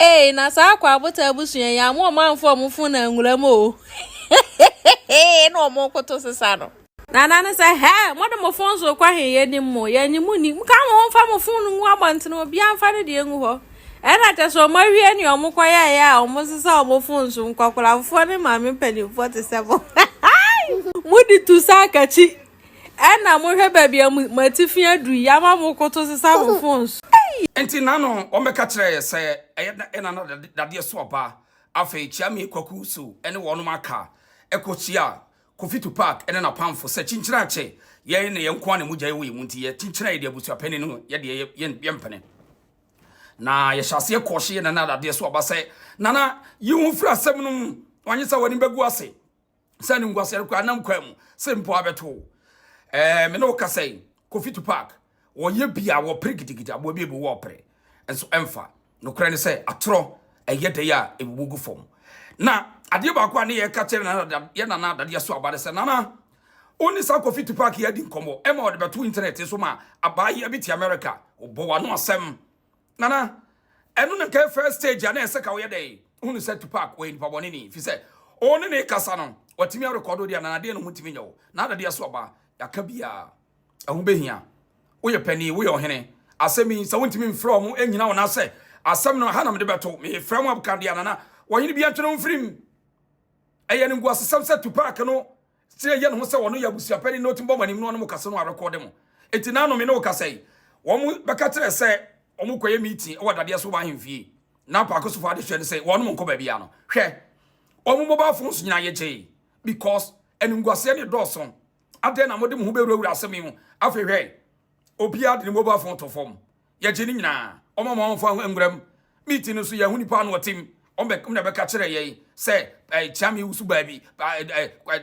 Eh, na sa kwa buta abusua ya mo manfo mo fu na nwuram o. No mo koto sesa no. Na say he, mo de mo fon so kwa he ye nim mo, ye nim ni. Ka mo fa mo fon nu abante no bia amfa ne de engu ho. E na te so ma wie ni omo kwa ya omo sesa omo fon so nkwakora fo ne ma me pani 47. Mudi tu sakachi. E na mo hwe ba bia matifi adu ya ma mo koto sesa mo fon so. Enti nano omeka kire se na Dadiesoaba afa Shàme AKOSUA ene wono maka ekochia Tupac ene na pamfo se chinchira che ye ne yenko na mugya ye munti ye chinchira ye de abusuapene no ye de ye mpene na ye hyase ekohye na Dadiesoaba se nana yi hu fra asem no wanye sa wani begu ase se ne ngwase rekwa anam kwam se mpo abeto me no ka sei Tupac woye bia wo pregidigida bo bi wo pre enso emfa no kra ne se atro eyede ya ebugu fom na ade ba kwa ne ye ka tere na ye na Dadiesoaba se nana oni sa Tupac ya di nkomo e ma wo de beto internet so ma abaye abiti America obo wa no asem nana enu ne ka first stage ya na se ka wo ye dey oni se Tupac we ni pabone ni fi se oni ne kasa no watimi record dia na de no mutimi nyawo na Dadiesoaba ya ka bia ahu behia we penny we ohene asemi sa wontimi mfra mo enyina wona se asem no ha na me beto me fra mo abkandia na wohene bia twene mfrim eye ne ngwa sesam se Tupac no sire ye no se wono ya busuapani no timbo manim no mo kase no record mo etina no me no kase wo mo beka tere se wo mo koye meeting wo Dadiesoabahene fie na Parkoso fa de hwe se wono mo nko bia no hwe wo mo mobile phones nyina ye gye because enungwase ne dawson ade na modem ho bewura asemi mu afi hwe obia de mobile phone to form ye gye ni nyina omo mo fa ngram meeting no so ye hunipa no otim na beka kire ye say Shàme usu baabi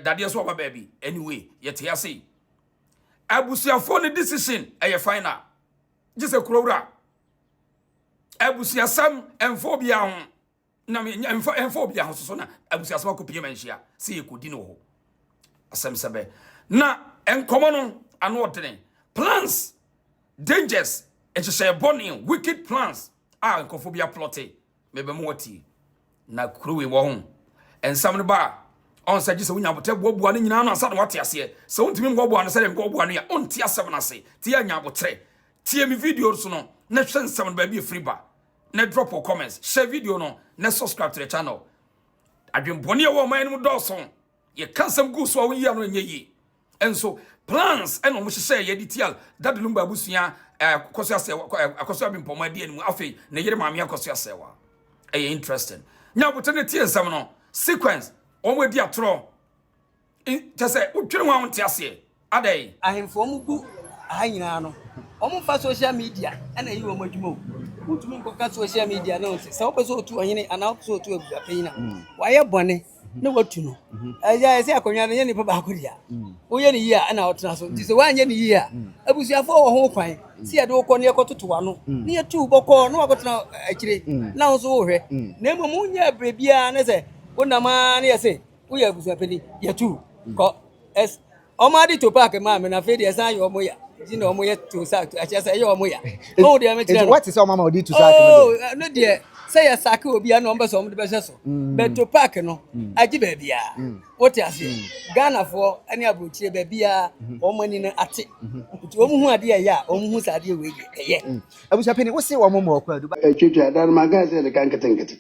Dadiesoaba baabi anyway ye te ase abusuafo ne decision eye final gise kurowura abusuasam enfobia ho na enfobia ho so na abusuasam akopie manhia se ye kodi no ho asem sebe na enkomo no ano odene plans dangers and she born wicked plans nkofobia Pl0t mebe moti na kruwe wo ho ensam no ba on sa gise wonya bote boabua no nyina no asa no wate ase se wontimi ngobua no se dem ngobua no ya onti asem na se ti anya botre tie mi video so no na hwe nsam no ba bi free ba na drop your comments share video no na subscribe to the channel adwenbone ye wo man no dawson ye kansam gu so wo yi ano enye yi enso plans eno mo hye ye detail that Lumba abusua AKOSUA bi mpoma di animu afi na yere maame AKOSUA Serwaa interesting nya bote ne tie nsam no sequence omo di atro tese utwere ho ante ase adai ahemfo mu gu ahanyina no omo fa social media ana yi wo madwuma utumi nkoka social media no se wo peso otu ohene ana so otu abuapan na waye bone ne watu no ya se akonwa no ye ni pa ko dia wo ye ni yi a ana otena so ti se wanye ni yi a abusuafo wo ho kwan si ade wo ko ne ekototowa no ne ye tu boko no wakotena akire na wo so wo hwe na emu nya brebia ne se wonama ne ye se wo ya abusuapani ye tu ko es omadi Tupac ma me na fe de san yo mo ya jina omo ye to sack achesa ye omo ya o de me tire what is mama odi to sack no de say ya sack obi an ombe so mo de be so but Tupac no agi ba bia what ase Ghana for ani abrochire ba bia omo ni na ate nti omo hu ade ya omo hu sade we ye abusa peni wo se wo mo mo kwa du twetwa dan magaze de kan ketenkete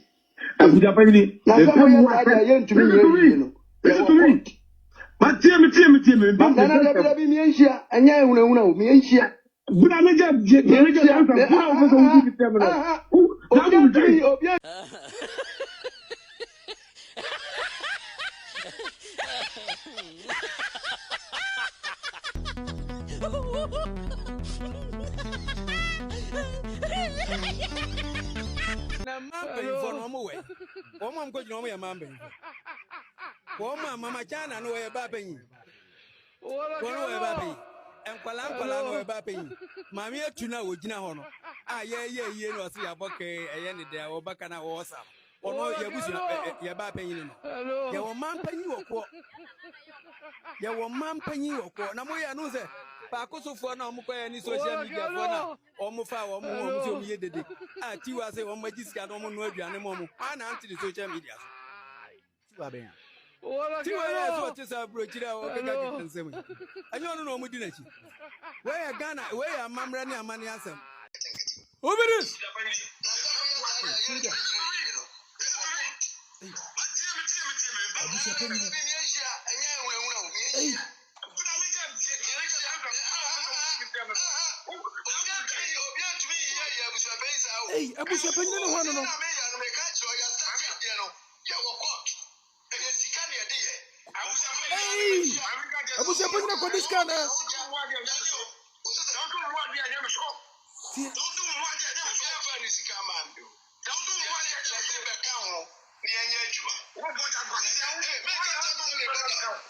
abuja pani na so mo ya da ye ntumi ye no Matie. na bi mi enhia anya ehunahuna o mi enhia Buda meja buda o so wuti bitem na. Obi na mamba info no mo we o mo ko jino mo ya mamba ko mama chana no we ba penyi ko no we ba penyi enkwala no we ba penyi mama etu na wo gina ho no ye no se ya boke eye ne de wo baka na wo sa ono yabusu ya ba panyin no ya wo man panyin woko ya wo man panyin woko na mo ya no se Parkoso fo na omo koya ni social media fo na omo fa omo so mi yedede a ti wa se omo magiska na omo no aduane mo ana anti social media Tuabahene. ti wa ya so ti sa bro chira o kaka ki nsem anyo no omo di na chi we ya Ghana we ya mamra ni amani asem obere Hey, Abuja penny no one no. Hey, Abuja penny no go this kind of.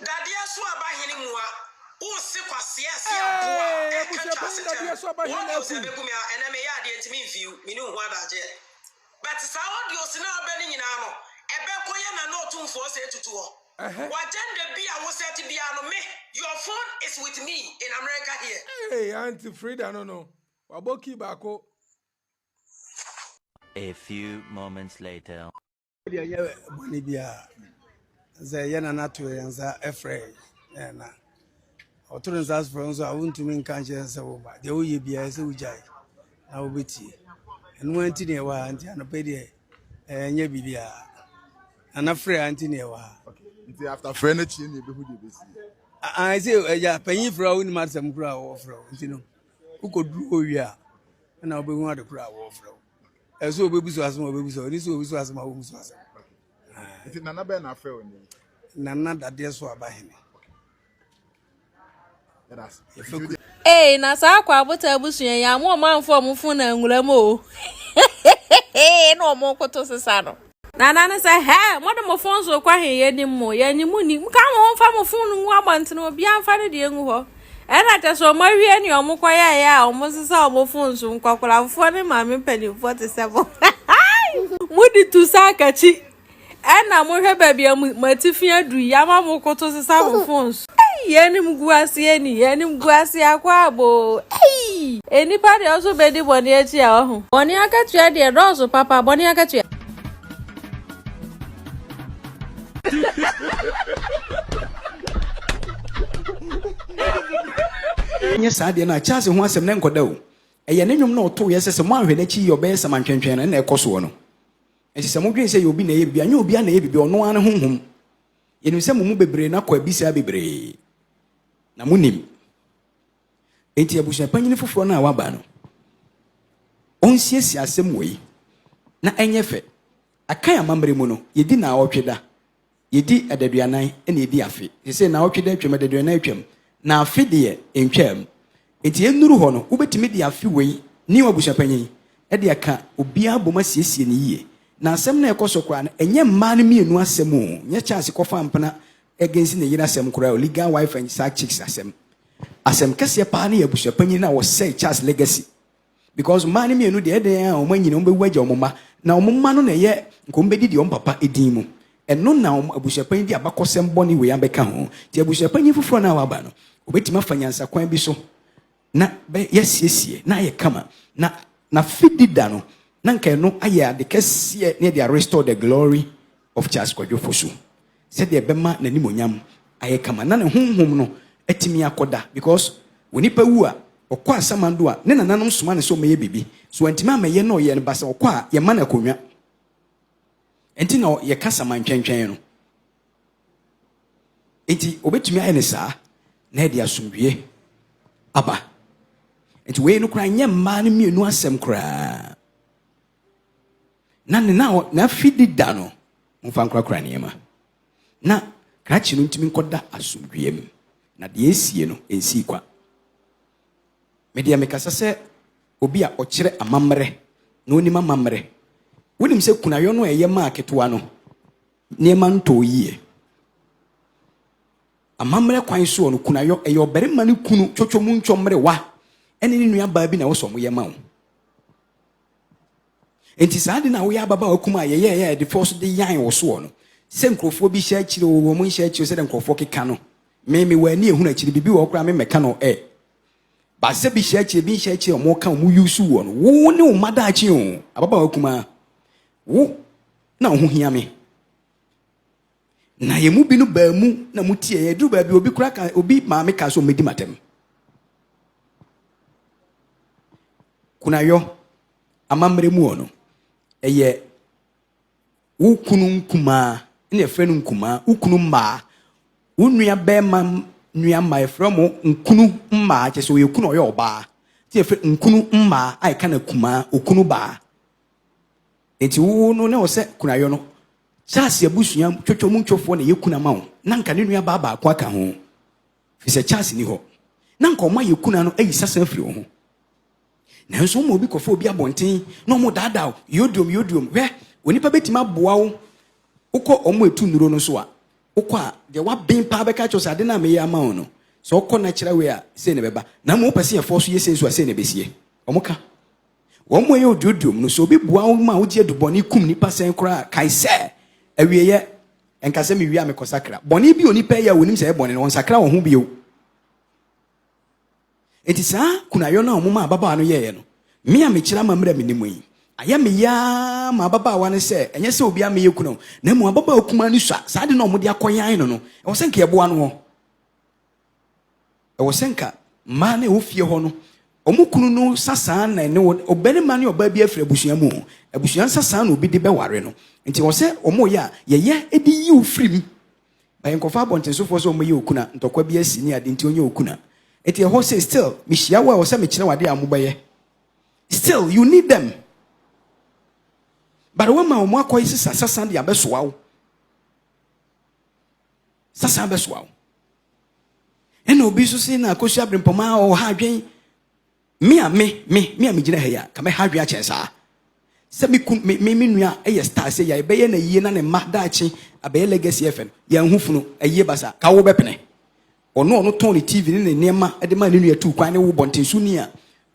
Dadiesoabahene muwa usi kwa siasa ya boa Dadiesoabahene ku eneme ya de ntimi view mini hu adaje but sa audio si na obeni nyina no ebe koye na no tumfo se etutu ho wagende bia wo set bia no me your phone is with me in America here. Hey, Auntie Frida, no. Waboki bako. A few moments later. Bolivia. Yana natu yanza efre na oturu nzas fronzo awuntumi nkanche nsawoba de oye bia ese ujai na obeti enu anti ne wa anti anopede enya bibia ana frɛ anti ne wa Nti after friend chi ne be hu de besi. I say ya panyi fra woni matsam kura wo fra nti no ukoduru owia na obehu ade kura wo fra eso obebuso asem obebuso ni so obebuso asem obebuso asem. Nti nana be na afɛ oni. Nana Dadiesoabahene. Hey, na sa kwa buta abusu ya mo manfo mo fu na nwuram o. No mo koto sesa no. Na say he mo de mo fon so kwa he ye nim mo ya nimu ni ka mo fa mo fon nu abante no bia amfa ne de enwu ho. E na te so mawie ni omo kwa ya omo sesa omo fon so nkwakwala fo ne ma me pani 47. Mudi tu sakachi. Ena mo hwe babia matifi adu ya ma mo koto sesa mo phones yenim guase akwa abo eni pa de oso be di boni echi a ohun boni akatua de rozo papa boni akatua nye saade na chance ho asem na nkoda o eye ne nwom na oto ye sese mo ahwe na chi yobe sama ntwentwen na ekoso no enti se mo dwen se yobi na ye bia nya obi na ye bibia ono ane honhom yenim se mo bebre na kwa bisa bebre na munim enti abusha panyine foforo na waba no onsiesie asem wei na enye fe akan amamre mu no yedi na awotweda yedi adaduanan ene yedi afe se na awotweda atwam adaduanan atwam na afe de entwam enti enuru ho no ubetimi de afe wei ni abusha panyin e de aka obia boma siesie ne yie na asem na ekoso kwa na enye mma ne mienu asem o nye chance kofa mpana against ne yira asem kura legal wife and sack chicks asem kese pa na abusha panyin na wo say chance legacy because mma ne mienu de eden a o manyina o bewagya o mma na o mma no na ye nkombedi de o papa edin mu eno na abusha panyin de abakosem boni we abeka ho ti abusha panyin fufuro na waba no obetima fanyansa kwan bi so na be yesiesie na ye kama na fidida no na nka no aye de kese ne de restore the glory of Charles Kwadwofosu said de bema na nimonyam aye kama na ne honhom no atimi akoda because woni pa wu a okwa asamando a ne nananom soma ne so meye bibi so antimi amaye no ye ne basa okwa ye ma na konwa enti na ye kasa mantwentwen no enti obetumi aye ne saa na de asomdwie aba enti we no kra nyemma ne mienu asem kra na ne na fidida no mfa nkra niema na krachi no ntimi nkoda asomdwiem na de esie no ensi kwa media mekasa se obi a okire amamre na onima mamre wonim se kunayo no eye ma aketoa no niema nto yie amamre kwan so no kunayo eye oberema ne kunu twotwomu ntwomre wa ene ne nua ba bi na wo so mo ye ma wo enti saa de na wo ya baba okuma ye de force de yan wo so no se nkrofo bi hye akire wo mo hye akire se de nkrofo keka no me wani ehunu akire bibi wo kra me meka no ba se bi hye akire mo ka mo yusu wo no wo ne wo mada achi o ababa okuma wo na ho hia me na ye mu bi no ba mu na mutie ye duru ba bi obi kura ka obi ma me ka so medi matem kuna yo amamre mu ono eye ukunu nkuma ne frenu nkuma ukunu mma unua be ma nua mma efre mo nkunu mma che so ye kunu oyo oba ti efre nkunu mma ai kana kuma okunu ba enti wo no ne o se kuna yo no chase abusua twotwo mu ntwofo na ye kuna ma wo na nka ne nua ba kwa ka ho fi se chase ni ho na nka o ma ye kuna no ayi sasa afiri ho na nso mo obi kofo obi abonten no mo dada yodium we onipa betima boa wo ukọ omo etu nduro no so a ukọ a de wa ben pa be ka chose ade na me ya ma wo no so ukọ na kire we a se ne beba na mo pese ye force ye sensu a se ne besie omoka wo mo ye odium no so obi boa wo ma wo je duboni kum nipa sen kra kai se awie ye enka se me wi a me kosakra boni bi onipa ya wonim se boni no sakra wo ho bi o enti saa kuna yo na omuma ababa no ye no me a me kira mamra menimu yi aya me ya ma ababa wa ne se enye se obi a me yekunu na mu ababa okuma ni swa saa de na omode akoyan no e wo senka yeboa no e wo senka ma na wo fie ho no omukunu no sasa na ne obere ma ne oba bi afre abusua mu abusua sasa na obi de be ware no enti wo se omo ya ye edi yi ofrim ba enkofa bonten so fo so omo ye okuna ntokwa bi asi ni ade enti onye okuna eti ho say still me hia wa wo se me kire wade amubaye still you need them but when ma omo akoyi sasa de abesoa wo sasa abesoa wo ena obi so se na AKOSUA brempoma o ha adwen me gina he ya ka me ha adwen a chensa se me nua eye star se ya ebe na yie na ne ma daachi abe legacy fm ya nhufunu eye basa ka wo bepene ono ton ni tv ni nema ede ma ni nua tu kwan ne wo bontensu ni a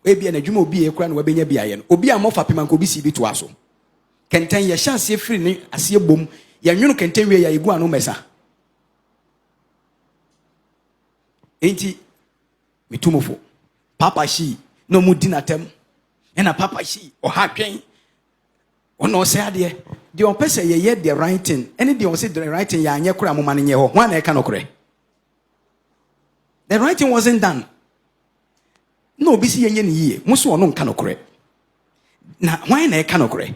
ebi na dwuma obi e kura na wabenya bia ye no obi a mofa pema ko bi si bi to aso kenten ye chance free ni ase bom ya nwunu kenten we ya egu anu mesa enti mitumofo papa shi no mu dinatem ena papa shi o ha twen ono se ade de on pese ye the writing any de on say the writing ya anye kura mo man nye ho ho na e ka no kure. The writing wasn't done. No, busy yenye ni ye. Musu ono nka no kore. Na why na e ka no kore?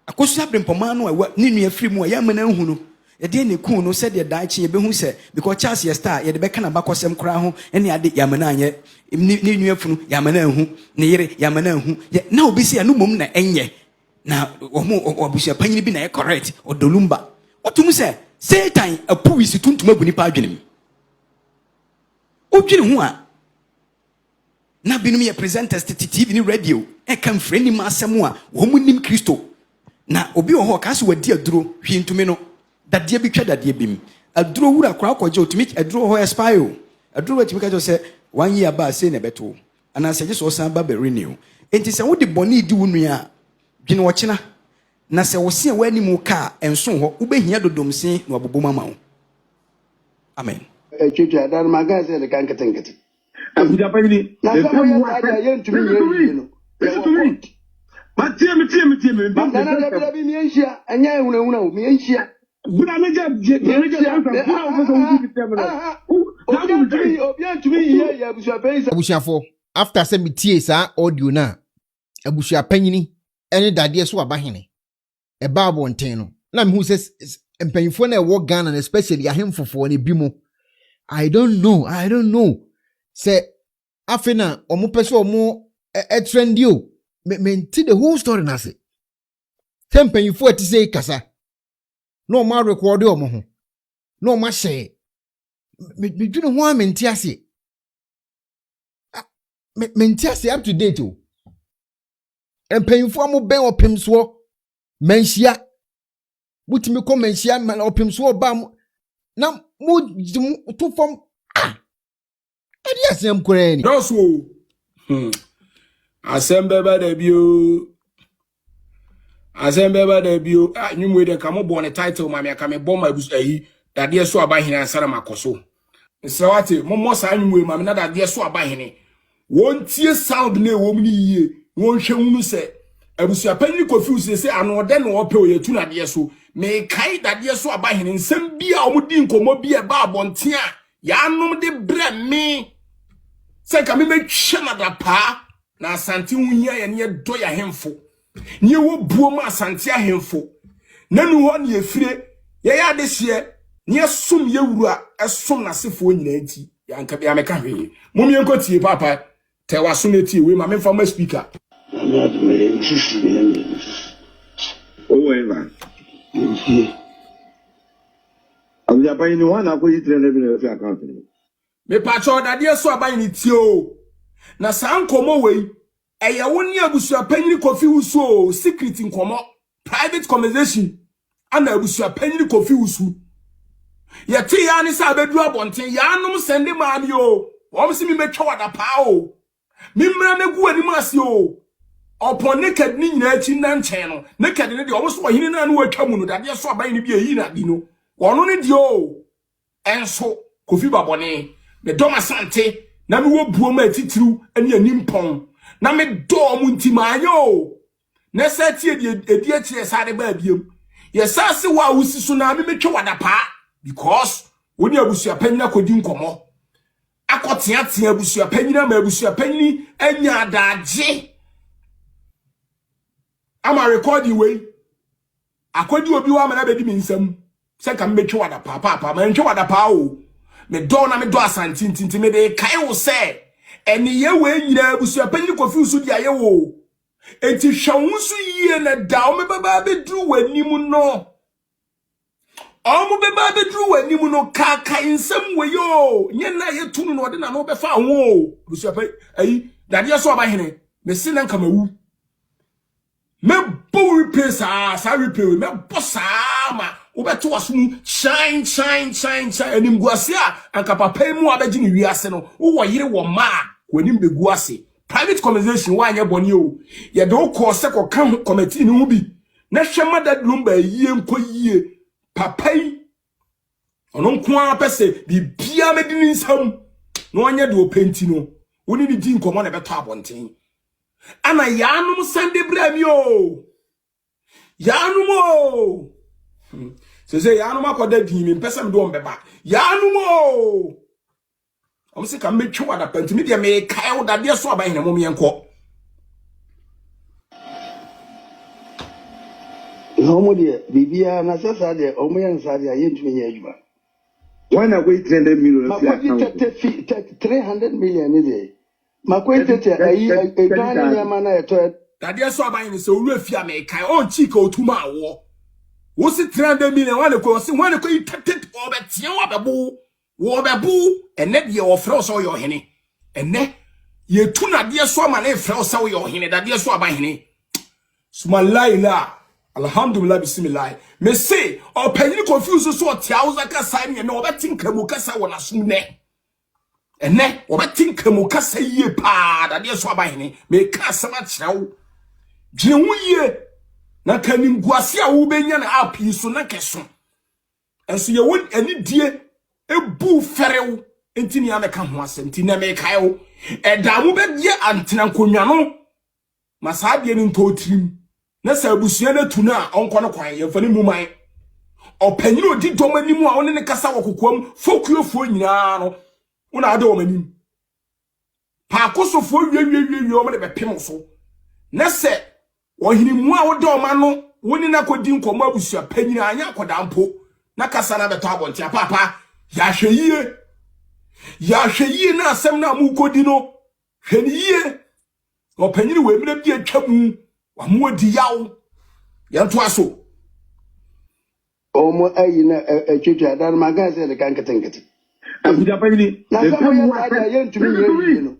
AKOSUA brempoma no e ni nua free mu ya mana hu no. E de ne ku no said the daichi ye be hu se because Charles ye star ye de be kana bakosem kra ho ene ade ya mana anye ni nua funu ya mana hu ne yire ya mana hu na obisi anu mom na enye na obusia panyini bi na e correct odolumba otum se Satan apu isi tuntum agu nipa adwenem odwene ho a na binum ye presenters TV ni radio e kam freni ma asem a wo munim Kristo na obi wo ho ka se wadi aduro hwintumi no dade bi twa dade bim aduro wura kora kwaje otumi aduro ho expire aduro watimi ka se 1 year ba se na beto ana se je so san ba be renew enti se wo de boni di wo nua dwene wo kina na se wo se wani mu ka enso ho wo behia dodomse na waboboma ma wo amen Chicha, that my guy said the can't get it. I'm Japanese. Now, someone I ain't to me. Listen to me. But tell me. But then I never be me and I will me and share. But I'm not to me, Abusiafo after say me tie sa audio na abusua panyini ene Dadiesoabahene e ba bonten no na me hu say empanyifo na e wo Ghana and especially ahemfofo na bimo I don't know say afena omo pese omo trendy o me nti the whole story na say empanyifo ati say kasa no ma record omo ho no ma share me dwene ho amenti ase menti ase up to date o empanyifo mo ben opemso menhia butimi ko menhia opemso ba na mo to form adi asem korani no so asem beba da bio Azembe de bio nyumwe de kamo born a title mami akame bomba bus ehi Dadiesoabahene ansara makoso. Nsawate momo sa nyumwe mami na Dadiesoabahene. Won tie sound ne wo mni yie. Won hwe hunu se abusuapanyi confuse se ano de no ope oyetu na de so. Me kai Dadiesoabahene nsem bia omudi nkomo bia ba abonte a ya anom de bre me. Se ka me metwe na da pa na asante huhia ye ne do ya hemfo. Nye wo buom asante ahemfo nanu ho ne efire ye ya de hye nye som ye wura esom na sefo nyina nti ya nka bia meka hwe mum ye nkotie papa te waso na tie we ma memfa ma speaker oh eva abia pa ni wana ko yitre na bi na account me pa cho Dadiesoabahene tie o na san komo we eye woni abusuapanyi kofi wusu secret nkomo private conversation ana abusuapanyi kofi wusu ye ti ya ni sa bedu abonten ya anum sende maami o wo msi mi metwa wada pa o mi mra megu ani mase o opon naked ni nyina achi na nchen no naked ne de wo so ohini na no atwa mu no Dadiesoabahene bi eyi na di no wono ne di o enso kofi babone me doma sante na mi wo buoma atitiru ani animpon na me do mu ntimanyo na sati edi achi sare ba biem ye sase wa wusisu na me metwa wada pa because woni abusuapanyi akodi nkomo akoteatea abusuapanyi na ma abusuapanyi anya adaje ama record we akodi obi wa ma na bedi minsam se ka me metwa wada pa papa ma ntwa wada pa o me do na me do asante ntinti me de kai wo se eni ye we nyina abusuapanyi kofi usu dia ye wo enti hwawusu yie na da o me baba bedru wanimu no omo beba bedru wanimu no kaka insem we yo nye na ye tunu no de na no befa ho abusuapanyi ayi Dadiesoabahene me sina nka mawu me bo repair sa repair me bossa ma obeto wasum shine anim guase a anka papa mu abeji ni wiase no wo yire wo ma wanim begu ase private conversation wa anya boni o ye de ko se ko kan committee ni hu bi na hwema da Lumba yie nko yie papa yi ono nko a pese bibia medini nsam no anya de openti no woni ni di nkomo na beto abonten ana yanum sande brami o yanum o se yanum akoda di mi pese me do mbeba yanum o omse ka metwa wada panti me dia me kai wo Dadiesoabahene mom yenko homo de bibia na sasa de omo yansa de ayentumi nya adwuma wana ko yitre na million ma ko 300 million de ma ko tete ayi edwan ni ma na eto Dadiesoabahene se olu afia me kai on chika otuma awo wo si 300 million wana ko tete obetia wo bebu ene de wo frɛ so yo hene ene ye tu na Dadiesoama na frɛ so yo hene Dadiesoabahene suma laila alhamdulillah bismillah me say opanyi confuse so tiauza ka sai me no obetinka mu kasa wona sum ne ene obetinka mu kasa yie pa Dadiesoabahene me ka sama kyerɛw gye hu yie na kanim guase a wo benya na api so na keso enso ye won ani die ebu ferew enti ni ameka ho asem ti na me kai wo eda mu bedie antena konwa no masaade ni ntotrim na sa abusua na tu na onko no kwan ye fani muman opanyiro odi domanimu a woni ne kasa wokokwam fokuofo nyina no una ade omanim Parkoso fo wie o me be pem so na se ohinimu a wode oma no woni na kodi nkomo abusua panyina anya akoda mpo na kasa na beto abonti papa ya hweyie na asem na mu kodi no hweniye opanyiri we mire bi atwamu wa mu odi yawo yanto aso omo ayi na etwetwa dan maga se de kan ketenkete abuja panyi na so mo ya da yentumi ye no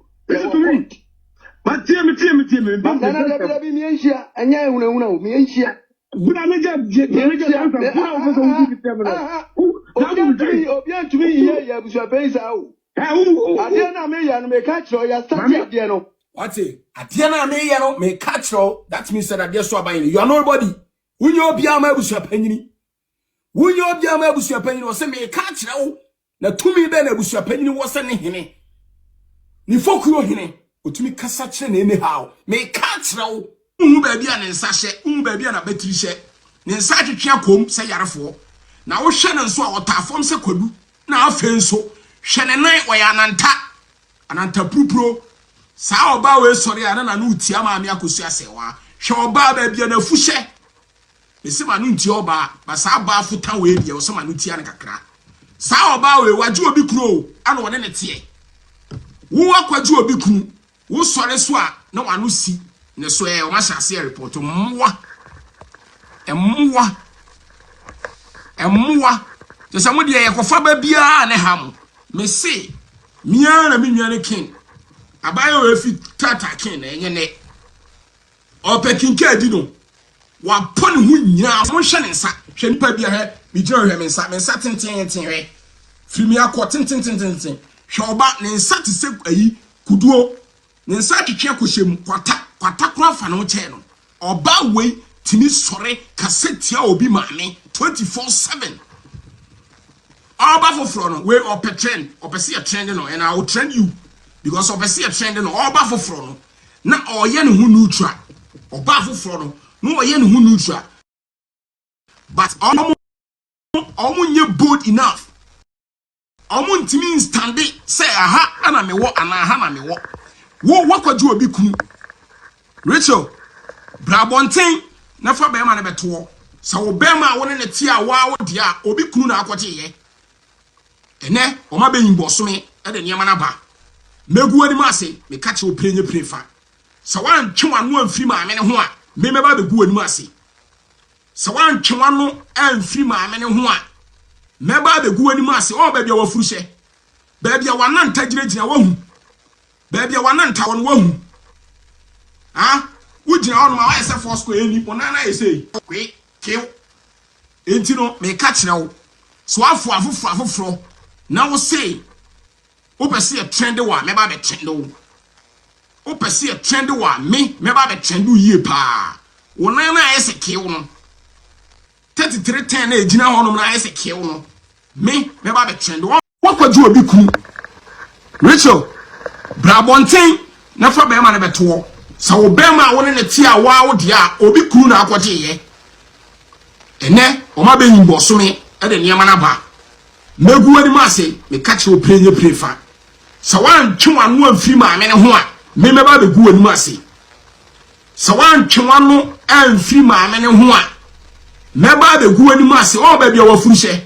matie na bi mi enhia anya ehunahuna o mi enhia buna meja obi antumi ye ya busua pensa o ade na me ya no me ka kiro ya start ade no ate ade na me ya no me ka kiro that means that Dadiesoabahene you are nobody Wunyo bia ma abusua panyini. Wunyo bia ma abusua panyini wo se me ka kire wo. Na tumi be na abusua panyini wo se ne hene. Ni fokuo hene. Otumi kasa kire na ene hawo. Me ka kire wo. Unu ba bia ne nsa hye, unu ba bia na batiri hye. Ne nsa twetwe akom se yarefo. Na wo hye ne nso a otafom se kwadu. Na afenso hye ne nan wo ya ananta pupro. Sa oba we sori ana na no tia ma me AKOSUA Serwaa. Hwe oba ba bia na fuhye. Ese ma no ntia oba, ba sa ba futa we bia wo se ma no tia ne kakra. Sa oba we waje obi kuro ana wone ne tie. Wo akwaje obi kunu, wo sori so a na wano si. Ne so o ma hyase report mwa. Emwa. Je sa mo de ye kofa ba bia ne ham. Me se mia na me nwane king. Abayo we fi tata king na enye ne. Ope kinka adi no. Wa pon hu nyina mo hwe ne nsa. Hwe nipa bia he, bi gina hwe me nsa tenten he. Firi mi akọ tenten. Hwe oba ne nsa te se ayi kuduo. Ne nsa twetwe akohyem kwata kora fa no che no. Oba we timi sore kasetia obi maame 24/7. Oba foforo no we ope trend, ope see a trend no and I will trend you because ope see a trend no oba foforo no na oye ne hu neutral. Oba foforo no oye ne hu neutral. But omo nye bold enough. Omo ntimi stand say aha ana me wo ana aha na me wo. Wo wakwaje obi kunu. Rachel Brabonten na fa be ma na beto. Sa wo be ma wo ne tie a wa wo dia obi kunu na akwaje ye. Ene o ma be yimbo so me e de niam na ba. Megu ani ma se me ka che o prenye prefa. Sa wan twe anu amfiri ma me ne ho a me ba be gu ani ma se. Sa wan twe anu amfiri ma me ne ho a me ba be gu ani ma se o ba bia wa furushe. Ba bia wa nan tagiregyina wa hu. Ba bia wa nan ta won wa hu. Ah Ujina on ma why say for square ni ponana say kwe kill enti no me ka kire wo so afoforo na wo say wo pese e trend wa me ba be trend wo pese e trend wa me ba be trend yie pa wo nan na say kill no 3310 na ejina hono na say kill no me ba be trend wo kwaje obi kunu Rachel Brabonten na fa be ma na beto sa wo be ma woni ne tie a wa wo dia obi kunu na akwaje ye ene o ma be yimbo so me e de niam na ba megu ani ma se me ka che o prenye prefa sa wan twe anu amfiri ma me ne ho a me ba be gu ani ma se sa wan twe anu amfiri ma me ne ho a me ba be gu ani ma se o ba bia wa furushe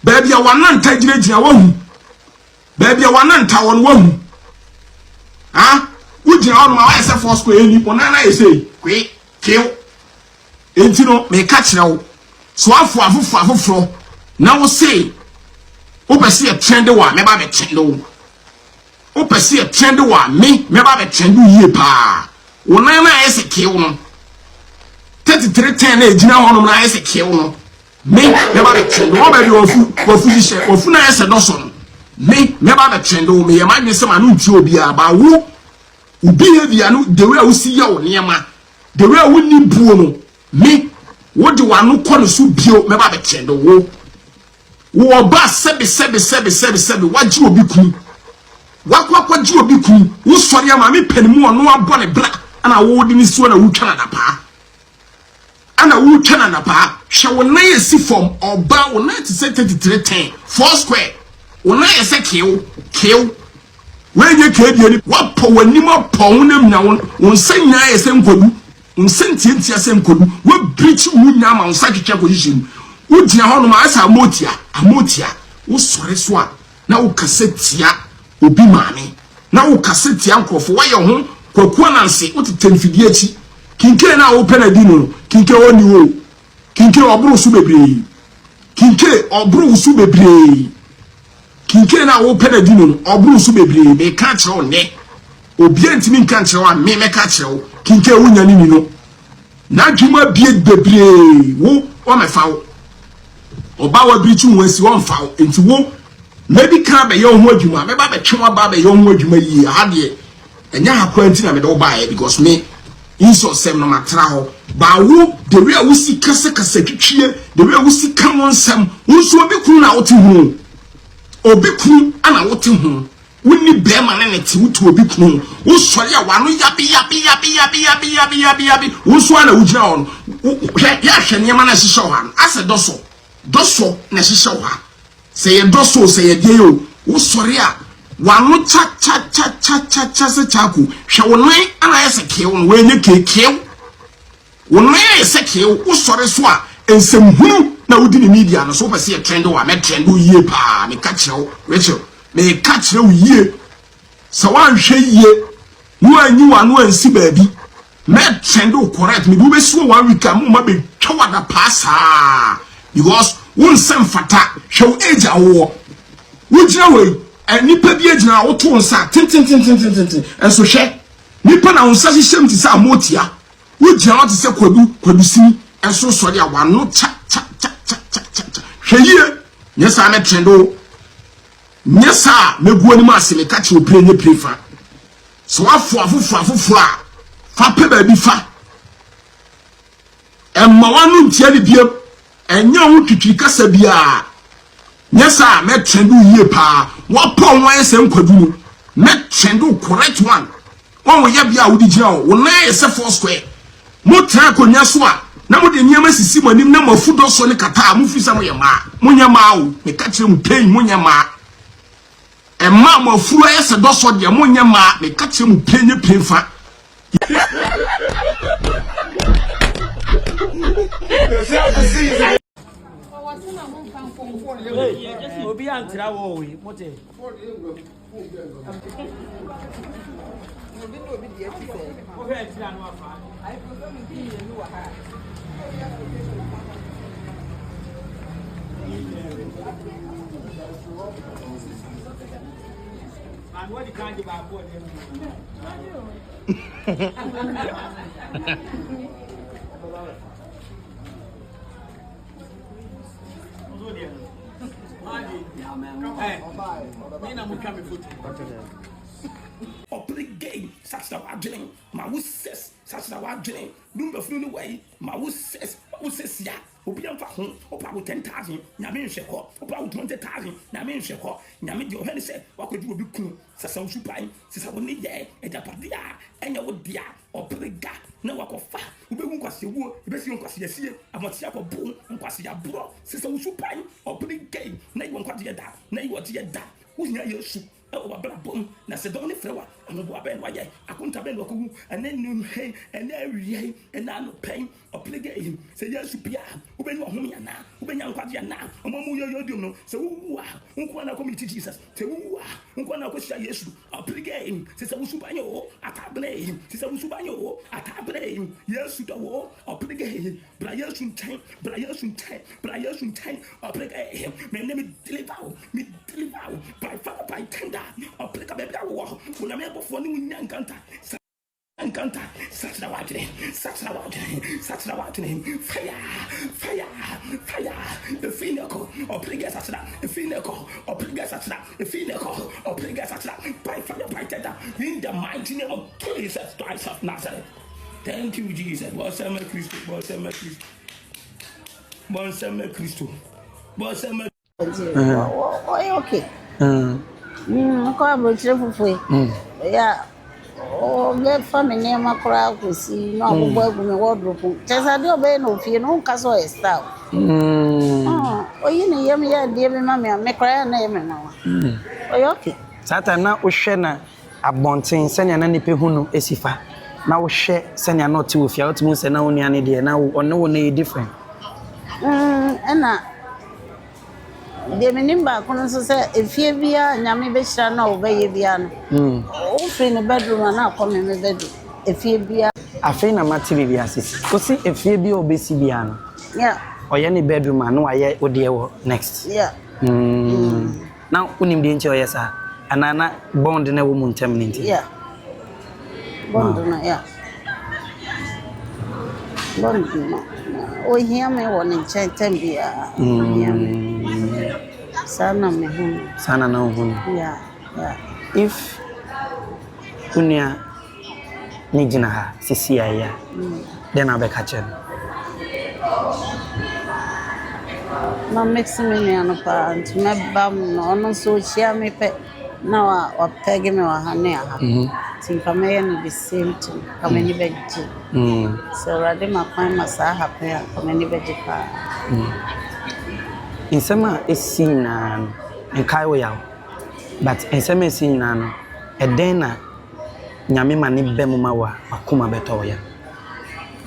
ba bia wa nan tagiregyina wa hu ba bia wa nan ta won wa hu ha Ujina on ma why say for square ni ponana say kwe kill enti no me ka kire wo so afoforo na wo say wo pese e trend wa me ba be trend wo pese e trend wa me ba be trend yie pa wo nan na say kill no 3310 na ejina hono na say kill no me ba be trend wo ba bi wo fu na say no so me ba be trend wo me ma nse ma no nti obi aba wo behavior no the way we see your niema the way we ni buo no me wo de wanu kɔ so bio me ba be trend wo ba sebe waji obi kun wakwaji obi kun wo sori ama me panimu ono abɔ ne bra ana wo di ni so na wo twa na pa hwe wo na yesi form oba wo na te say 3310 4 square wo na yesi kill when you can't get it, what power Nima Poundem now, one say na a same codu, one sentia same codu, what breach would now on such a position. Would you honor my Amotia, who sorry swan, now cassetia, will be mammy, now cassetia uncle for why your home, Quanancy, what 10 fidieti, Kinke now open a dino, Kinke on you, Kinke or Bruce Subebre, Kinke or Bruce Subebre. Kinke na wo pede di no obru so bebre me ka kire one obi antimi nka kire wa me ka kire wo kinke wo nya ni no na dwuma bie bebre wo o me fa wo oba wa bi chu wansi wo mfa wo enti wo medical be yo ho adwuma me ba be twe wa ba be yo ho adwuma yi ade enya hakwa anti na me do ba because me inso sem no matra ho Ba wo the way we see kase twitwie the way we see come on sam wo so obi kun na wote hu obi kun ana wote hu woni be ma na neti wote obi kun wo sori a wano yabi wo so ana wugina on ya hwe ne ma na hyehyɛ ho an ase doso na hyehyɛ ho se ye doso se ye de yo wo sori a wano cha se chaku hwe wo nan ana yese ke wo we nye keke When I say you, who sorry swa, and some who now did the media, and so I see a trend or I trend ye pa, me catch you, Rachel, may catch you ye. So I say ye, who I knew and see baby. Met trend correct me, we so one we can move be toward the pass, because one sem fata show age a war. Which way, and nipper be age now, two and sa, tin, and so share. Nipper now, such a shame to say motia. We jam to say kwadusi and so sorry I want no cha. Here, yes, I'm a trendo. Yes, sir, me go any mass me catch you play fa. So I fa baby fa. And mawanu tiani biem and young to kasa bia. Yes, sir, me trendo ye pa. What pon why sem kwadu. Me trendo correct one. One we bia udi jao. One is a 4 square. Motra konya so a na mo de nyama sisi manim na mafudo so ne kata mo fisa mo yema monyama o me ka kire mo pen monyama e ma mafuro ese do so de monyama me ka kire mo penye penfa obi antira wo we mote and what you can't give our boy Obligate such that I drink my wood says such that I drink Lumba flew away my wood says ya Obian for home or probably 10,000 Yamin Sheko or probably 20,000 Yamin Sheko Yamid your head said what could you be cool Sassam Supine since I would need there and Japadia and your dear or Pliga no walk of fire who be one you would best you can see I want to have boom and quasi a bro since I was supine or Pliga nay one quasi that nay what you that who's near your soup. Oh, boom, na se don't flower, and no ben why I couldn't have been walking, and then you hey, and every and I no pain or play game. Say yes, you pia, who been home now, who been young now, and one more you know. So, who want to come to Jesus? Say, who want to question yes, or play game. Since I was subanyo, at a blame, since I was subanyo, at a blame, yes, to the war, or play game. Briars in time, or play game. My name is deliver, by father, by tender. Or pick up a war when I'm able for new young canter. Such the water name. Fire. The finacle or pligas at that. The finacle or pligas at that. The finacle or pligas at that. By fire, by tender. In the mighty name of Jesus Christ of Nazareth. Thank you, Jesus. Bonsama Christo. Okay. Kwa brochire fufu ya o get family name akora akosi no abubu agu me wardrobe chesa de obe no fie no nka so style oyi ne yem ya de me mama me kra na yem na wa oyo okay sata na wo hwe na abonten senya na nipe hu no esifa na wo hwe senya na ote wo fia otumu se na wo nua ne de na wo no na different ena de menimba kono so se efie bia nyame be hira na obeye bia no o free no bedroom na akọ me bedroom efie bia afi na matiri bia sisi kosi efie bia obesi bia no yeah oye ni bedroom na waye ode wo next yeah now unim de nche oye sa anana bond na wo muntem ni nti yeah bond na yeah bond na o hia me wo ni nche tambia sana me hu sana na hu yeah if unia ni jina ha sisi ya then I be catching. Ma mix me no pa nti me bam no no so Shàme pe na wa pege me wa ha ne aha. Tinka me no the same thing. Come any beji. So rade ma kwan ma sa ha pe come any beji pa. In summer is seen in Kaiwo yaw. But in summer is seen a dena nyame ma ne bem ma wa akoma beto ya.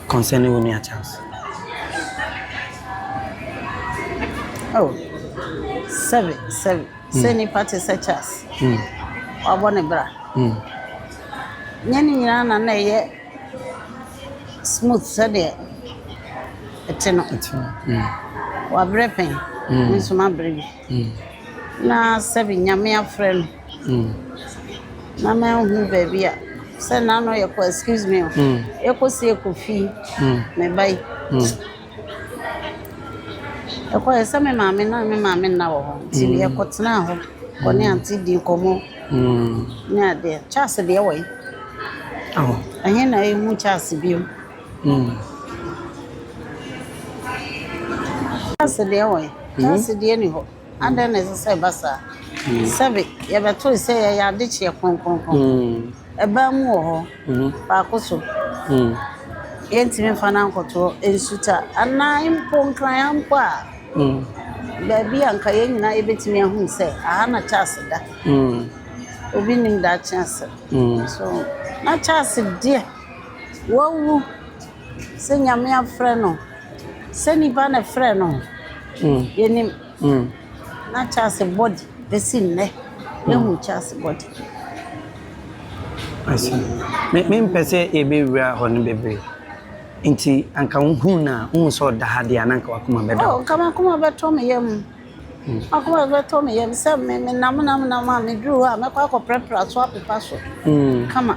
Concerning with me a chance. Oh, seven. Seni party such as. Wabone bra. Nyani nyana na ye smooth sade. Eteno. Wabrepen. Nsuma brevi. Na seven nyame afrem. Na me hu baby a. Say na no ye ko excuse me. Ye ko see ko fi. Me bai. Eko esa me mama na wo ho. Ti ye ko tena ho. Ko ne anti di komo. Na de chance de we. Oh. Ahe na e mu chance bio. Chance de we. Chance de ni ho. Anda na say basa. Sabe ye beto say ya de che konkon. Eba mu ho. Parkoso. Yenti me fana nkoto ensuta. Ana impo nkran ampa. Baby anka ye nyina ebetimi ahu se aha na chance da obi nim da chance so na chance de wo se nyame afre no se ni ba na frɛ no ye nim na chance body besin ne ehu chance body I see me mpese e be wura ho ne bebre nti anka hu na hu so da ha de ananka wakoma beda oh kama kuma beto me yam akoma beto me yam se me nam ma me dru ha me kwa ko prepare so apepa so kama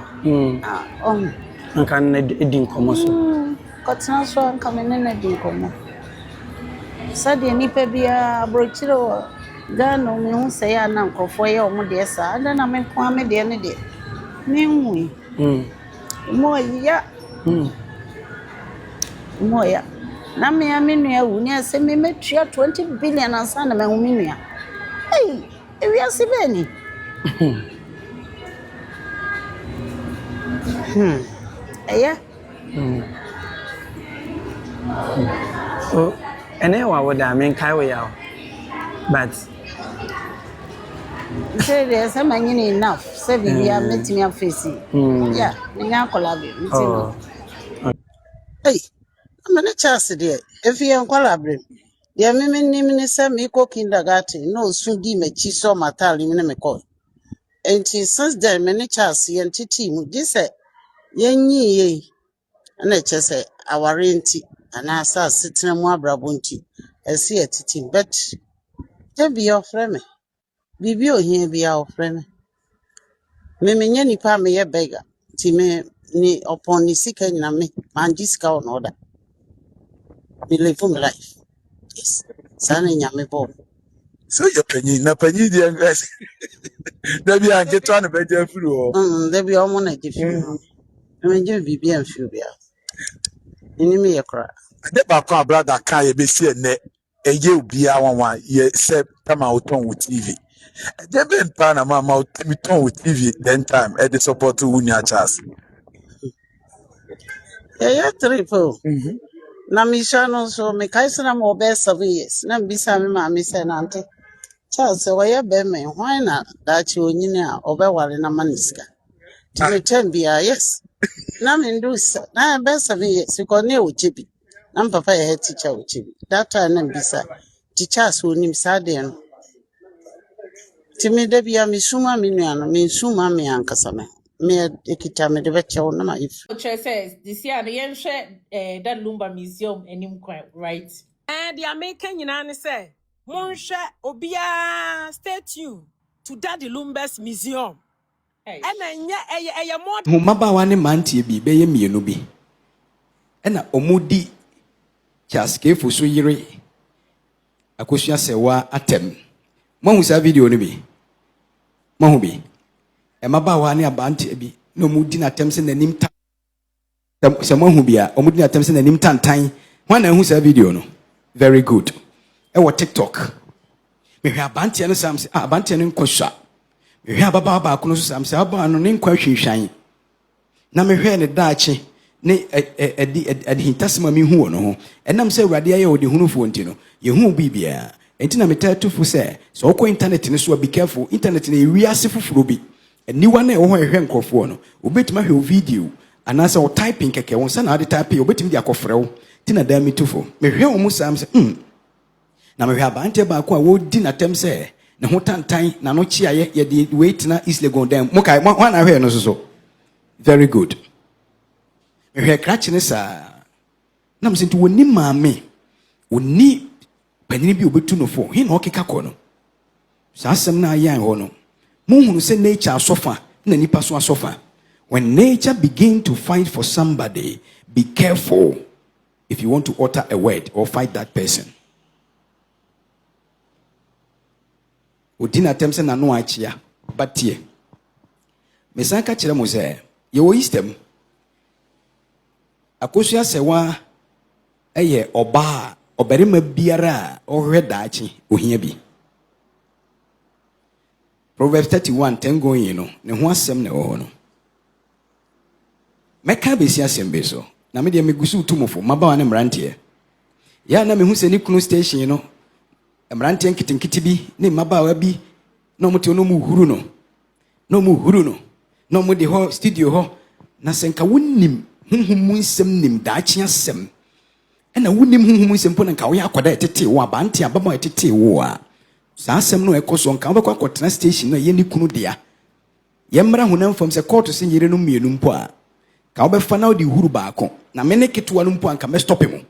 anka na edin komo so ko tena so anka me na edin komo sade nipa bia brochiro Ghana me hu se ya na nkofo ye omo de sa ada na me kwa me de ne de me hu mo ya moya na me amenu wu ni ase me metua 20 billion ansa na me hu menua hey ewi ase be ni aya oh ene wa woda men kai we yaw but say there some many enough say bibia metimi afesi yeah me nya collaborate ntino hey amana chance there if you collaborate there me nim ni say me ko kindergarten no su di machi so matali me me ko enti since then me chance ye ntiti mu di say yenyi ye na che say aware nti ana asa setena mu abrabo nti esi etiti but te be your friend me bibi ohia bia o friend me menya nipa me ye beggar ti me ni upon ni sika nyina me man disca on order me live my life yes sana nyame bo So you're penny, na penny, dear guys. There be a get on a better flu. there be almost a different me je bibi an fu bia ni me ye kra The back of brother can be seen net. A year be our one, ye said, come out on with TV. They been Panama out with TV, then time at the support to Unia Chas. yeah triple na mi shano so me kaisana mo be 7 years na bisa me ma me say nante Charles we be me why na da chi onyini a obeware na maniska ti me tem bia yes na me do na be 7 years ko ne o chebi na papa ye teacher o chebi that time na bisa teacher so nim sade no ti me da bia me suma me nua no me suma me ankasa me ekita me de be chew na ma if says this year the yenhwe that Lumba museum enim kwan right the American nyina say monhwe obia stay tuned to that Lumba's museum and enya more Humabawa ne mantie bi beye mienu bi ena omudi chaskefo so yire AKOSUA Serwaa atem mahu sa video ne bi mahu bi emabawa ne abantie bi no mudi na tem se nanim Someone who be a omudi atem se nanim tantan. One who say video no. Very good. E TikTok. Me hwe abantie no sam se abantie no nkosua. Me hwe ababa ba kono so sam se aba no ne nkwa hwehwan. Na me hwe ne daache ne edi hintasema mi hu no ho. Enam se awurade aye odi hunufo nti no. Ye hu bibia. Enti na metatufu se so okọ internet ne so be careful. Internet na ewiase foforo bi. Eniwa na e wo hwe nkrofo no. Obetima hwe video. Anasa o typing keke won sa na ade type obetim di akofrew ti na da mitufo me hwe omu sam se na me hwe abante ba ko a wo di na tem se ne ho tantan na no chia ye de wait na East Legon dem mo kai mo na hwe no so very good me hwe kratch ne sa na mse nti woni maame woni panini bi obetu no fo he na okeka ko no sa asem na ayan ho no mo hunu se nature asofa na nipa so asofa. When nature begin to fight for somebody, be careful if you want to utter a word or fight that person. Odina temse na no achia batie. Mesanka kire mo se ye wo istem. AKOSUA Serwaa eye oba obarima biara ohwe daachi ohia bi. Proverbs 31:10 going no ne ho asem ne wo no. Meka besi asembe so na me de megusu tumofo mabawa ne mrantie ya na me hu se ni kunu station no mrantie nkitinkiti bi ne mabawa bi no mote no mu huru no no mo de ho studio ho na senka wonnim hunhum nsem nim daachi asem na wonnim hunhum nsem po na nka wo ya akoda etete wo abante ababa etete wo a sa asem no ekoso nka wo bekwa kotena station no ye ni kunu dia ye mra hunam fam se court se nyire no mienu mpo a ka obefa na odi huru baako na me ne ketewa no mpo anka me stop mu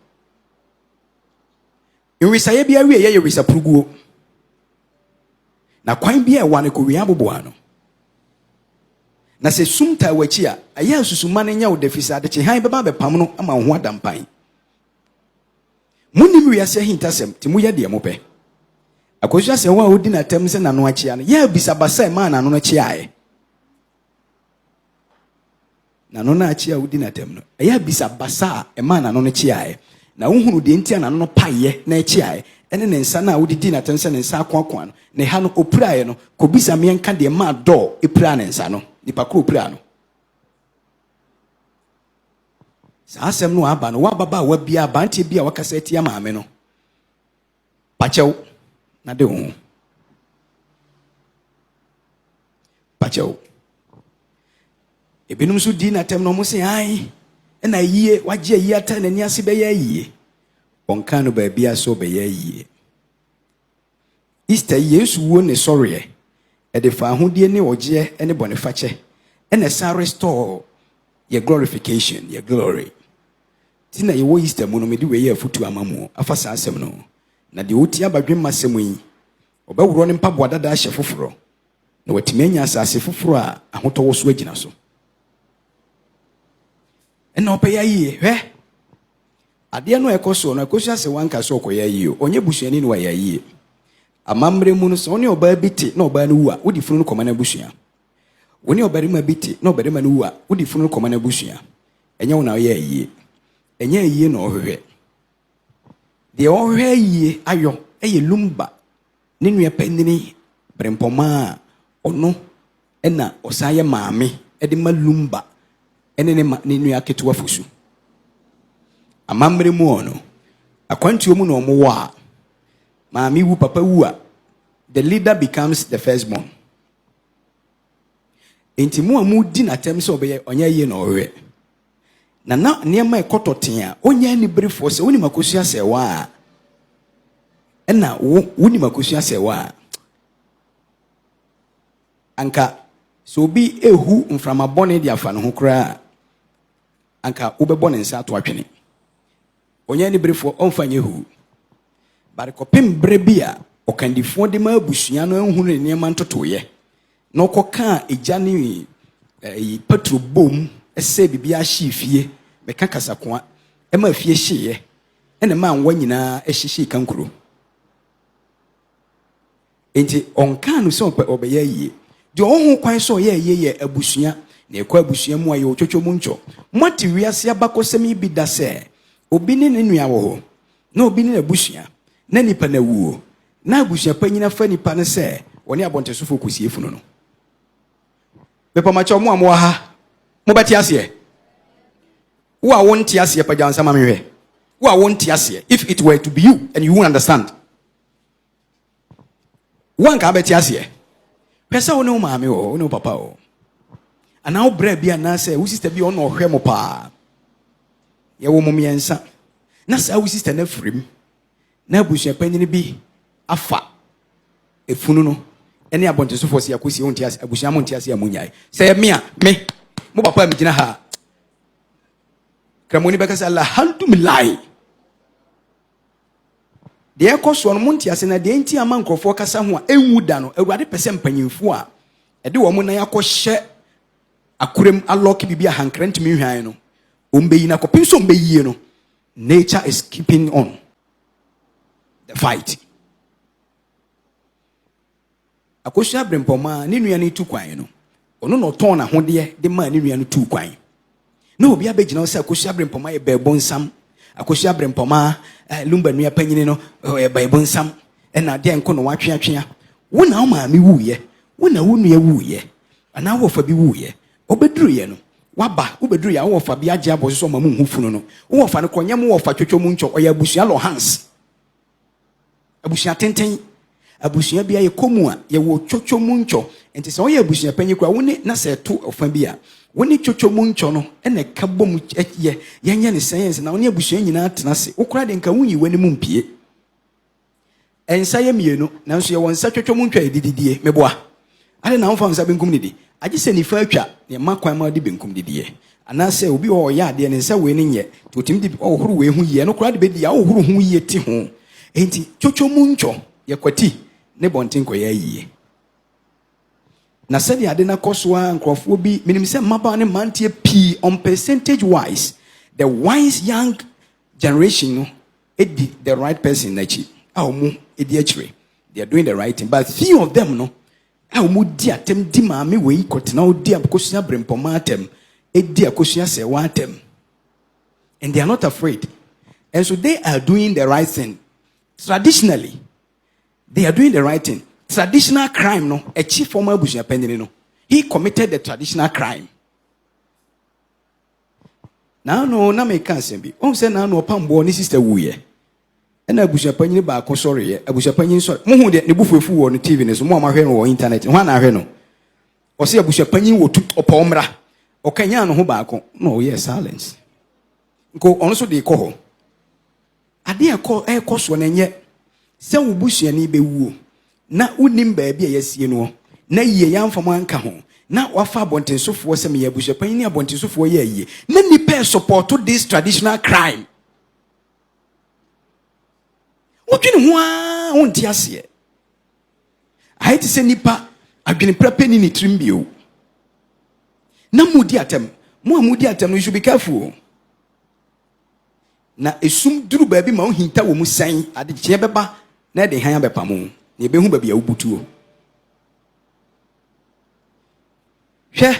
enwisa ye bia wie ye wisa puruguo na kwan bia wa ne ko wi abobo ano na se sumta wachi a aya susuma ne nya wo defisa de che han beba be pam no ama ho adampan munim wi ase hintasem ti mu ye de mo pe AKOSUA Serwaa odi na tem se na no achi ano ya bisa basa ma na no achi ae na no na achi a udi na tem no eya bisa basa e ma na no no chi ae na uhunu de ntia na no paye na chi ae ene ne nsa na udi di na tem se ne nsa akwa no ne ha no opurae no ko bisa me nka de ma do epura ne nsa no nipa ko opura no sa asem no aba no wa baba wa bia bantie bia wakasa atia maame no pachew na de ho pachew ebinum so di na tem no mo se ai na yie wagye yie ata na ni ase be ya yie onka no ba bia so be ya yie Easter Yesu wo ne sorry e de fa ahodie ne ogye ne bonifache na sa restore your glorification your glory tina ye wo Easter mu no me di we ye afutu amamu afa sa asem no na de oti abadwem masem yi obewuro ne mpabo dada ahye foforo na watimenya asase foforo a ahotowo so agina so ena opeya yi hwe ade no ekoso no AKOSUA Serwaa nka so okoya yi onye busuani no wa ya yi amamre mu no so ne oba biti na oba no wu a wodi funu no koma na busua woni obarima biti na obarima no wu a wodi funu no koma na busua enye wo na ya yi enye yi no ohwe de ohwe yi ayo eye Lumba ne nua panini brempoma ono ena osaye maame ede ma Lumba ene ne nua ketewa fosu amamre mu ono akwantuo mu na omo wa maame wu papa wu a the leader becomes the firstborn enti mu amudi na tem se obeye onya ye na ohwe na niema ekototen a onya ni brefo se woni AKOSUA Serwaa ena woni AKOSUA Serwaa anka so bi ehu mframa bone dia fa no ho kra anka ubebɔ ne nsa ato atwene onya ni brefo onfanye hu bare kopem bre bia okandifo de ma abusua no anhu ne niema ntotoye na okoka eja ne petro bom ese bibia hye fie meka kasakoa e ma fie hye ene ma anwa nyina ehye kankuro enti onka no so obeye yi de ohun kwan so ye abusua na ekwa abusua mu aye otwotwo mu ncho moti wiase abakosemi bi da se obi ne ne nua wo ho na obi ne abusua na nipa na wuo na abusua panyina fa nipa ne se woni abontesofo kosie funu no bepa macho mu amwa ha mo beti ase wo a wonti ase pa jansa ma mehwe wo a wonti ase if it were to be you and you won't understand one ka beti ase pesa wo ne maame wo ne papa wo ana wo bra bia na se wo sister bi ono hwe mo pa ye wo mo miensa na sa wo sister na frim na abusua panyini bi afa efunu no ene abontesofo se yakosi wonti ase abusua mo nti ase amunyai se me mo papa mi gina ha kramoni beka se alhamdulillah de AKOSUA no monti ase na de enti ama nkrofo kasa ho a enwu da no awurade pese mpanyimfo a ede wo mo na yakɔhye akurem alɔki bibia hankrent mi hwan no ombeyi na kopin so ombeyi no nature is keeping on the fight AKOSUA brempoma ne nua ne tu kwan no ono no ton na hode de ma ne nua no tu kwan no obi abegina se AKOSUA brempoma ye bebonsam AKOSUA brempoma Lumba nua panyini no bebonsam na de enko no watweatwea wo na ma me wuye wo na wo nua wuye ana wo fa bi wuye obeduru ye no waba obeduru ya wo fa bi agye aboso ma mu hufunu no wo fa no konyam wo fa twotwo mu ncho oya abusua lo hands abusua tenten abusua bia ye komu a ye wo twotwo mu ncho enti se oya abusua panyi kwa wo ne na se to ofa bia wo ne twotwo mu ncho no ene ka bom ye yenye ne science na wo ne abusua nyina atena se ukura de nka wunyi wani mu mpie ensa ye mienu na nso ye won sa twotwo mu ntwa edididie meboa ade na won sa benkum didi agi se ni fa atwa ne makwan ma de benkum didie ana se obi ho ya de ne nsa we ne nye to tim di ohuru we hu ye no kura de bedi ya ohuru hu ye ti ho enti twotwo mu ncho ye kwati ne bontin ko ye yie na said ade na AKOSUA nkrofo bi minim se maba ne mantie p on percentage wise the wise young generation no edi the right person na chi awu edi achire they are doing the right thing but few of them no awu di atem di maame we kotena odi AKOSUA brempoma atem edi AKOSUA Serwaa atem and they are not afraid and so they are doing the right thing traditionally they are doing the right thing. Traditional crime no a chief former abusua panyin no he committed the traditional crime now no na make can be on say now no pambo ni sister wuye na abusua panyin ba ko sorry abusua panyin sorry mo hu de ne bufuefu wo no TV ne so mo ma hwe no wo internet ho na hwe no o say abusua panyin wo tu opomra o kanya no ho ba ko no yes silence nko ono so de ko ho ade AKOSUA na nye se wo busua ni be wuo na unim baabi a yasie no na yie yamfam anka ho na wafa abontensofo se me yabusha panini abontensofo ye yie na nipa support this traditional crime wotwene ho a wonti ase ai te se nipa adwene prapeni ni trimbio na mudi atem mo amudi atem no you should be careful na esum duru baabi ma ohinta wo mu san ade kye beba na de han abepa mo ne be hu ba bia wubutuo hwe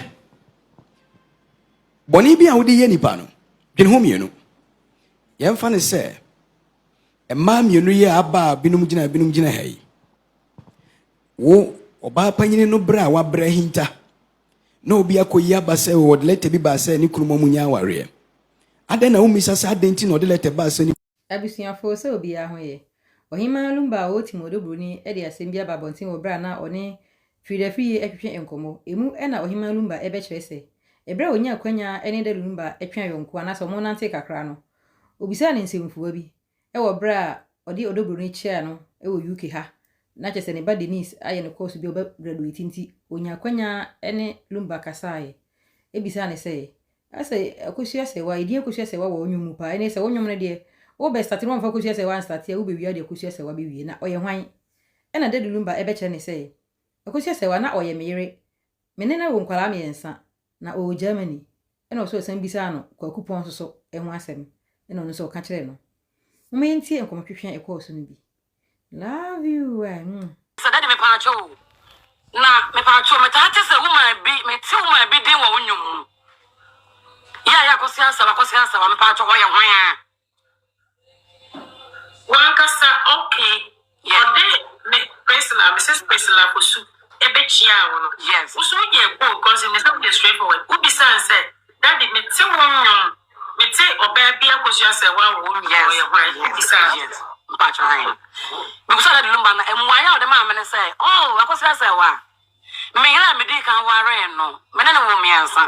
boni bia wodi ye nipa no dwene ho mienu ye mfa ne se emma mienu ye aba binum gina hai wo oba panyini no bra wa bra hinta na obi akoyi aba se wo de lete bi ba se ni kurumo munya aware ade na umisa sa adenti no de lete ba se ni abusuafo se obi a ho ye ohima Lumba o timodo bruni e de asem bia babontin wo bra na one fidafi ehwehwe enkomo emu e na ohima Lumba e be kire se e bra onya kwanya ene de Lumba e twa yonko ana so mo nante kakra no obisa ne nsemfuwa bi e wo bra odi odobruni chia no e wo UK ha na chese ne ba Denise aye ne course bi oba graduate nti onya kwanya ene Lumba kasaye e bisa ne se ase AKOSUA Serwaa idi AKOSUA Serwaa wo onwum pa ene se onwum ne de wo be start no fa AKOSUA Serwaa start ya wo be wi de AKOSUA Serwaa be wi na oye hwan ena de Lumba e be kire ne se AKOSUA Serwaa na oye meyere menena wo nkwala miensa na o Germany ena so san bisa no kwa coupon so e ho asem ena no so ka kire no mo enti enkom hwehwe e course no bi love you so that me pa cho Na me pa cho me ta te se woman bi me ti woman bi din wo wonyum. Ya akosi asa me pa cho wo ye hwan. One kasa okay. Yeah. Me Priscilla, Mrs. Priscilla Kosu. Ebechia wono. Yes. Uso ye go because in the straightforward. Ubi san say daddy me ti wonyum. Me ti oba bi akosi asa wa wo nyum wo ye hwan. Yes. Pa cho hwan. Because that Lumba na emwaya o de ma me say, "Oh, akosi asa wa." Me ira me di kan ware no. Me na wo miansa.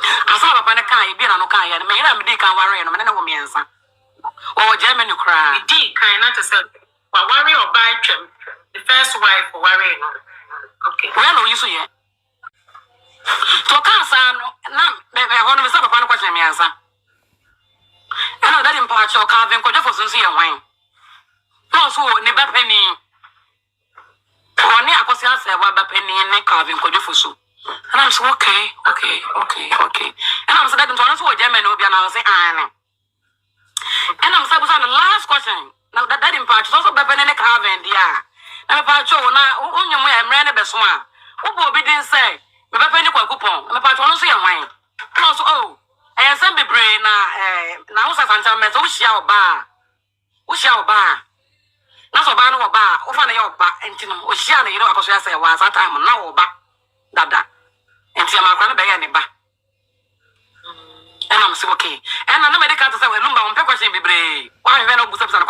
Asa papa ne kan bi na no kan ya. Me ira me di kan ware no. Me na wo miansa. Oh, Germany cry. Di kan not to say wa worry or buy trim. The first wife for worry no. Okay. Where no you so ye. To kan sa no na me ho no me sa papa no question miansa. And I didn't patch your carving ko for sunsi ya wan. No so ne ba pani. Oni akosi ase wa ba pani ne carving ko for so. And I'm so okay. And I'm so that don't so Germany obi na say ah. And I'm supposed to the last question. Now that didn't patch also be pani ne carving dia. Na me patch na onyomo ya mre ne beso a. Wo bo obi din say me ba pani kwa coupon. Me patch no so ya wan. No so oh. And some be brain na ho sasanta me so hia oba. Wo hia oba. Na so ba no oba, wo fa na ya oba enti no wo hia na yiro akoso ya say wa that time na oba. Dada. Enti am akwa na be ya ne ba. And I'm so okay. And na medical to say Lumba on question be brain. Why we no busa busa